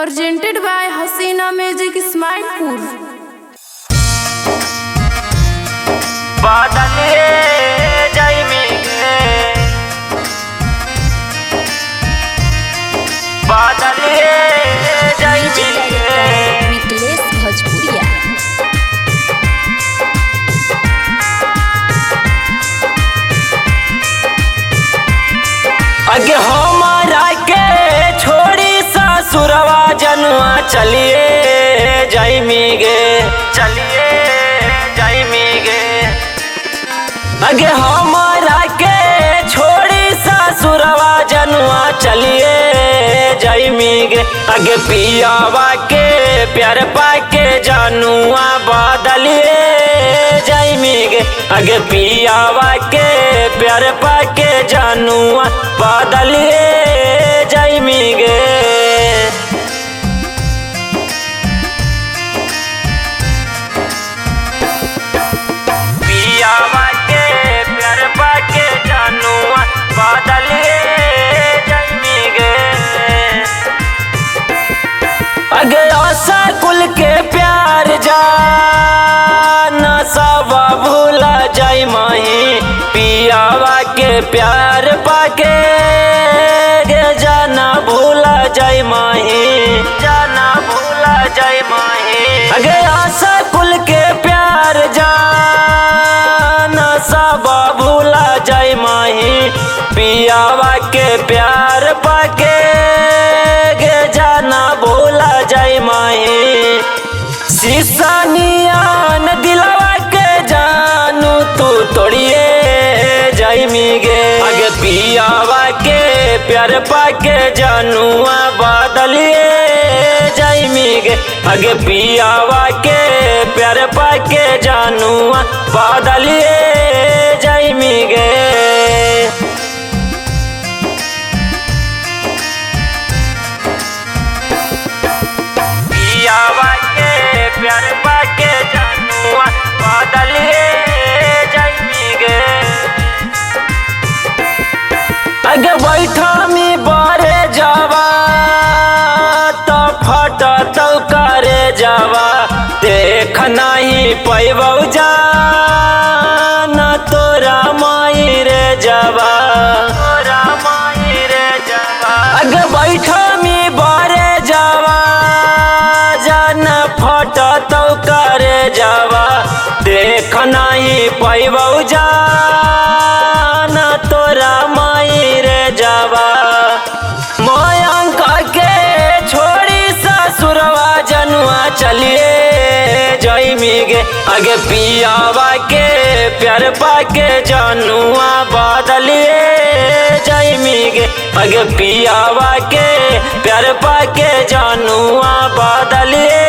presented by Hasina Music Smilepur. बादल जाइमी गे बादल जाइमी गे विकलेश भोजपुरिया। अगे हमारा के छोड़ी ससुरवा जनुआ चलिए जाइमी गे चलिए जाइमी गे अगे हमारा के छोड़ी ससुरवा जनुआ चलिए जाइमी गे अगे पियावा के प्यार पाके जनुआ बदलिए जाइमी गे अगे पियावा के प्यार पाके जनुआ बदलिए जाइमी गे पियावा के प्यार पाके जनुआ बदलिए जाइमी गे अगे आशा कुल के प्यार जाना सब भूला जाई माही पियावा के प्यार पाके गे जाना भूला जाई माही जाना भूला जाई माही अगे आशा कुल के प्यार जाना सब भूला जाई माही पियावा के प्यार पाके गे जाना भूला जाई माही सीसानियान दिलवा के जानू तू तोड़िए जाइमी गे अगे पियावा के प्यार पाके जानुआ बदलिए जाइमी गे अगे पियावा के प्यार पाके जानुआ बदलिए जाइमी गे पियावा के प्यार पाके जनुआ बदलिए जाइमी गे अगे बैठा में बारे जावा तो फटा तो करे जावा देख नहीं पैबौ जाना तोरा माई रे जावा तोरा माई रे जावा अगे बैठा में बारे जावा जाना फटा तो करे जावा देख नहीं पैबौ जाना तोरा माई रे जावा मयंका के छोड़ी ससुरवा जनुआ चलिए जाइमी गे अगे पियावा के प्यार पाके जनुआ बदलिए जाइमी गे अगे पियावा के प्यार पाके जनुआ बदलिए